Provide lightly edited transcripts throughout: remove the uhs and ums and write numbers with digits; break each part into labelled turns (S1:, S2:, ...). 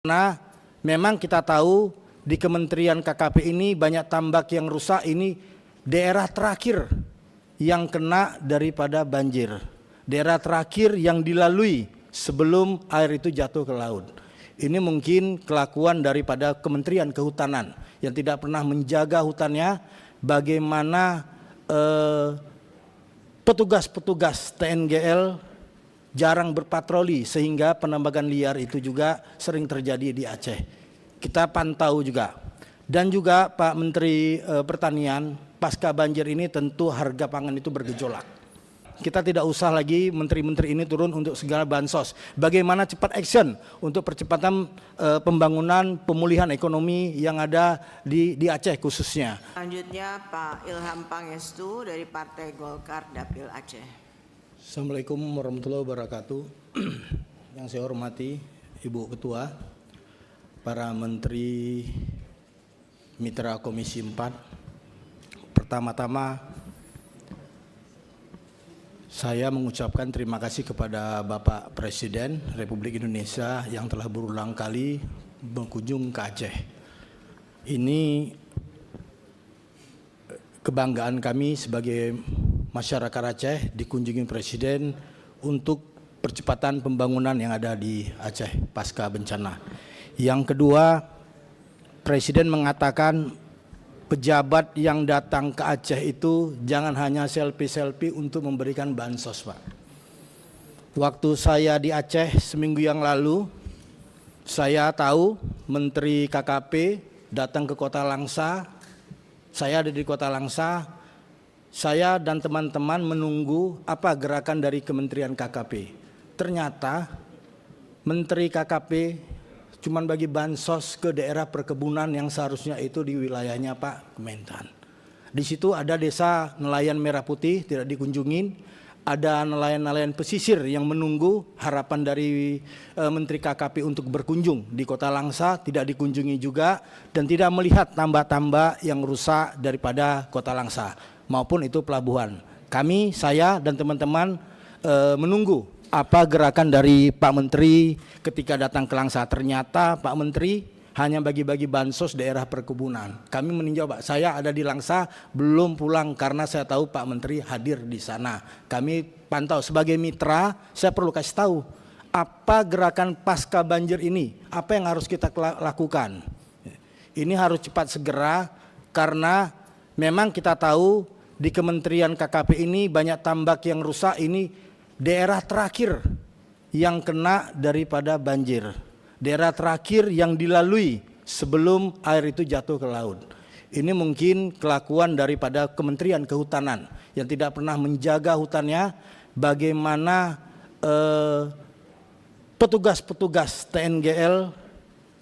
S1: Karena memang kita tahu di Kementerian KKP ini banyak tambak yang rusak, ini daerah terakhir yang kena daripada banjir. Daerah terakhir yang dilalui sebelum air itu jatuh ke laut. Ini mungkin kelakuan daripada Kementerian Kehutanan yang tidak pernah menjaga hutannya, bagaimana petugas-petugas TNGL jarang berpatroli sehingga penambangan liar itu juga sering terjadi di Aceh. Kita pantau juga. Dan juga Pak Menteri Pertanian, pasca banjir ini tentu harga pangan itu bergejolak. Kita tidak usah lagi menteri-menteri ini turun untuk segala bansos. Bagaimana cepat action untuk percepatan pembangunan pemulihan ekonomi yang ada di Aceh khususnya.
S2: Selanjutnya Pak Ilham Pangestu dari Partai Golkar Dapil Aceh.
S1: Assalamualaikum warahmatullahi wabarakatuh. Yang saya hormati Ibu Ketua, para Menteri Mitra Komisi 4. Pertama-tama saya mengucapkan terima kasih kepada Bapak Presiden Republik Indonesia yang telah berulang kali berkunjung ke Aceh. Ini kebanggaan kami sebagai masyarakat Aceh dikunjungi Presiden untuk percepatan pembangunan yang ada di Aceh pasca bencana. Yang kedua, Presiden mengatakan pejabat yang datang ke Aceh itu jangan hanya selfie-selfie untuk memberikan bansos, Pak. Waktu saya di Aceh seminggu yang lalu, saya tahu Menteri KKP datang ke Kota Langsa. Saya ada di Kota Langsa. Saya dan teman-teman menunggu apa gerakan dari Kementerian KKP. Ternyata Menteri KKP cuma bagi bansos ke daerah perkebunan yang seharusnya itu di wilayahnya Pak Kementan. Di situ ada desa nelayan merah putih tidak dikunjungin, ada nelayan-nelayan pesisir yang menunggu harapan dari Menteri KKP untuk berkunjung di Kota Langsa tidak dikunjungi juga, dan tidak melihat tambak-tambak yang rusak daripada Kota Langsa maupun itu pelabuhan. Kami, saya dan teman-teman menunggu apa gerakan dari Pak Menteri ketika datang ke Langsa. Ternyata Pak Menteri hanya bagi-bagi bansos daerah perkebunan. Kami meninjau, Pak, saya ada di Langsa belum pulang karena saya tahu Pak Menteri hadir di sana. Kami pantau sebagai mitra, saya perlu kasih tahu apa gerakan pasca banjir ini, apa yang harus kita lakukan. Ini harus cepat segera karena memang kita tahu di Kementerian KKP ini banyak tambak yang rusak, ini daerah terakhir yang kena daripada banjir. Daerah terakhir yang dilalui sebelum air itu jatuh ke laut. Ini mungkin kelakuan daripada Kementerian Kehutanan yang tidak pernah menjaga hutannya, bagaimana petugas-petugas TNGL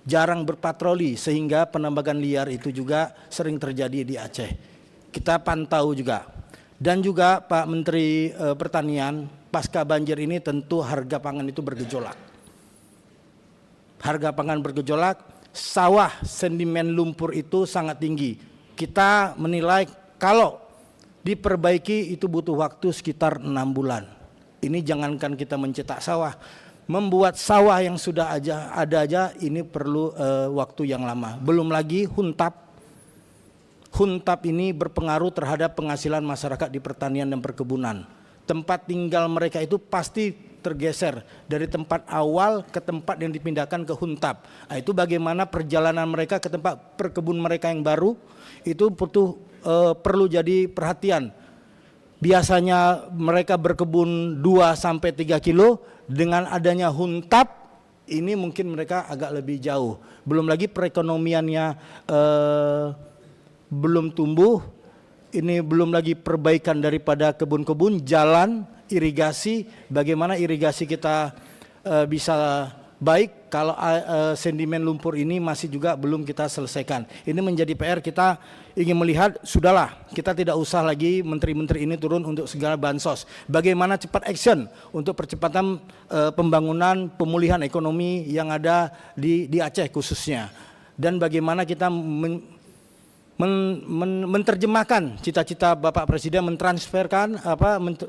S1: jarang berpatroli sehingga penambangan liar itu juga sering terjadi di Aceh. Kita pantau juga. Dan juga Pak Menteri Pertanian, pasca banjir ini tentu harga pangan itu bergejolak. Harga pangan bergejolak, sawah sedimen lumpur itu sangat tinggi. Kita menilai kalau diperbaiki itu butuh waktu sekitar 6 bulan. Ini jangankan kita mencetak sawah, membuat sawah yang sudah ada aja ini perlu waktu yang lama. Belum lagi huntap. Huntap ini berpengaruh terhadap penghasilan masyarakat di pertanian dan perkebunan. Tempat tinggal mereka itu pasti tergeser dari tempat awal ke tempat yang dipindahkan ke huntap. Nah, itu bagaimana perjalanan mereka ke tempat perkebun mereka yang baru itu perlu jadi perhatian. Biasanya mereka berkebun 2-3 kilo, dengan adanya huntap ini mungkin mereka agak lebih jauh. Belum lagi perekonomiannya belum tumbuh, ini belum lagi perbaikan daripada kebun-kebun, jalan, irigasi, bagaimana irigasi kita bisa baik kalau sedimen lumpur ini masih juga belum kita selesaikan. Ini menjadi PR, kita ingin melihat, sudahlah kita tidak usah lagi menteri-menteri ini turun untuk segala bansos. Bagaimana cepat action untuk percepatan pembangunan pemulihan ekonomi yang ada di Aceh khususnya. Dan bagaimana kita menerjemahkan cita-cita Bapak Presiden,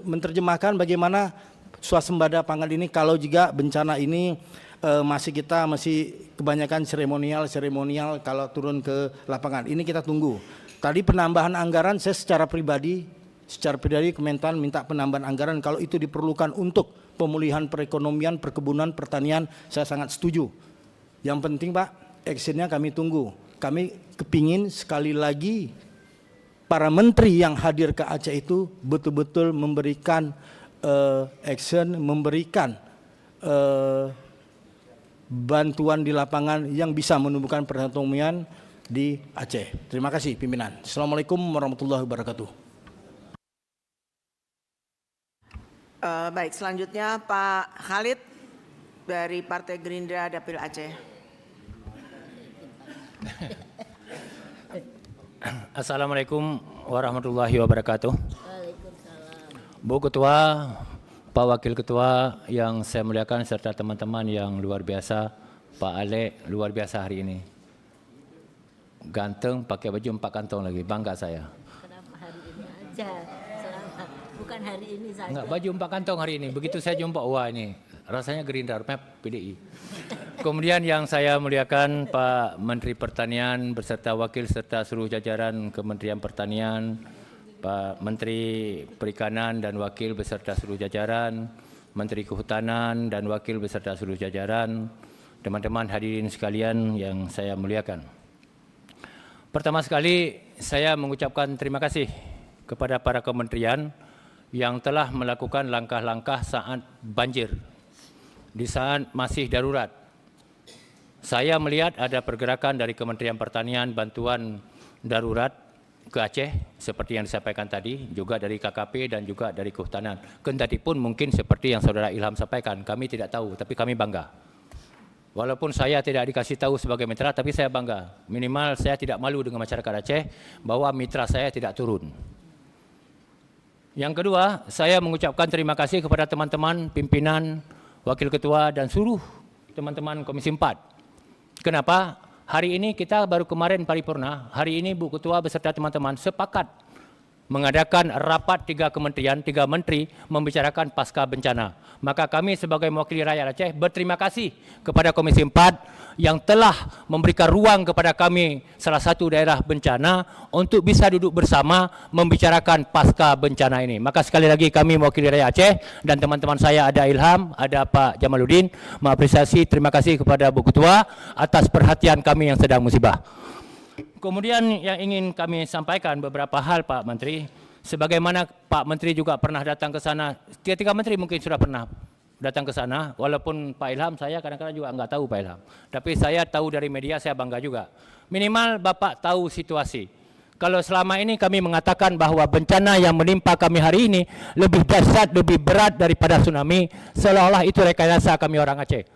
S1: menerjemahkan bagaimana swasembada pangan ini kalau juga bencana ini masih kebanyakan seremonial kalau turun ke lapangan. Ini kita tunggu. Tadi penambahan anggaran saya secara pribadi Kementan minta penambahan anggaran kalau itu diperlukan untuk pemulihan perekonomian, perkebunan, pertanian, saya sangat setuju. Yang penting Pak, actionnya kami tunggu. Kami kepingin sekali lagi para menteri yang hadir ke Aceh itu betul-betul memberikan action, memberikan bantuan di lapangan yang bisa menumbuhkan perekonomian di Aceh. Terima kasih pimpinan. Assalamualaikum warahmatullahi wabarakatuh.
S2: Baik, selanjutnya Pak Khalid dari Partai Gerindra Dapil Aceh.
S3: Assalamualaikum warahmatullahi wabarakatuh. Bu Ketua, Pak Wakil Ketua yang saya muliakan serta teman-teman yang luar biasa, Pak Alek luar biasa hari ini. Ganteng, pakai baju 4 kantong lagi, bangga saya.
S4: Kenapa hari ini aja? Bukan hari ini saja.
S3: Enggak, baju 4 kantong hari ini. Begitu saya jumpa, wah ini rasanya Gerindra, PDI. Kemudian yang saya muliakan Pak Menteri Pertanian beserta wakil serta seluruh jajaran Kementerian Pertanian, Pak Menteri Perikanan dan wakil beserta seluruh jajaran, Menteri Kehutanan dan wakil beserta seluruh jajaran, teman-teman hadirin sekalian yang saya muliakan. Pertama sekali saya mengucapkan terima kasih kepada para kementerian yang telah melakukan langkah-langkah saat banjir, di saat masih darurat. Saya melihat ada pergerakan dari Kementerian Pertanian bantuan darurat ke Aceh seperti yang disampaikan tadi, juga dari KKP dan juga dari Kehutanan. Kendatipun mungkin seperti yang Saudara Ilham sampaikan, kami tidak tahu, tapi kami bangga. Walaupun saya tidak dikasih tahu sebagai mitra, tapi saya bangga. Minimal saya tidak malu dengan masyarakat Aceh bahwa mitra saya tidak turun. Yang kedua, saya mengucapkan terima kasih kepada teman-teman pimpinan, wakil ketua dan seluruh teman-teman Komisi 4. Kenapa? Hari ini kita baru kemarin paripurna, hari ini Bu Ketua beserta teman-teman sepakat mengadakan rapat 3 kementerian, 3 menteri membicarakan pasca bencana. Maka kami sebagai mewakili rakyat Aceh berterima kasih kepada Komisi 4 yang telah memberikan ruang kepada kami salah satu daerah bencana untuk bisa duduk bersama membicarakan pasca bencana ini. Maka sekali lagi kami mewakili rakyat Aceh dan teman-teman saya ada Ilham, ada Pak Jamaluddin, mengapresiasi terima kasih kepada Bu Ketua atas perhatian kami yang sedang musibah. Kemudian yang ingin kami sampaikan beberapa hal Pak Menteri, sebagaimana Pak Menteri juga pernah datang ke sana, 3 menteri mungkin sudah pernah datang ke sana, walaupun Pak Ilham saya kadang-kadang juga enggak tahu Pak Ilham, tapi saya tahu dari media, saya bangga juga. Minimal Bapak tahu situasi. Kalau selama ini kami mengatakan bahwa bencana yang menimpa kami hari ini lebih dahsyat, lebih berat daripada tsunami, seolah-olah itu rekayasa kami orang Aceh.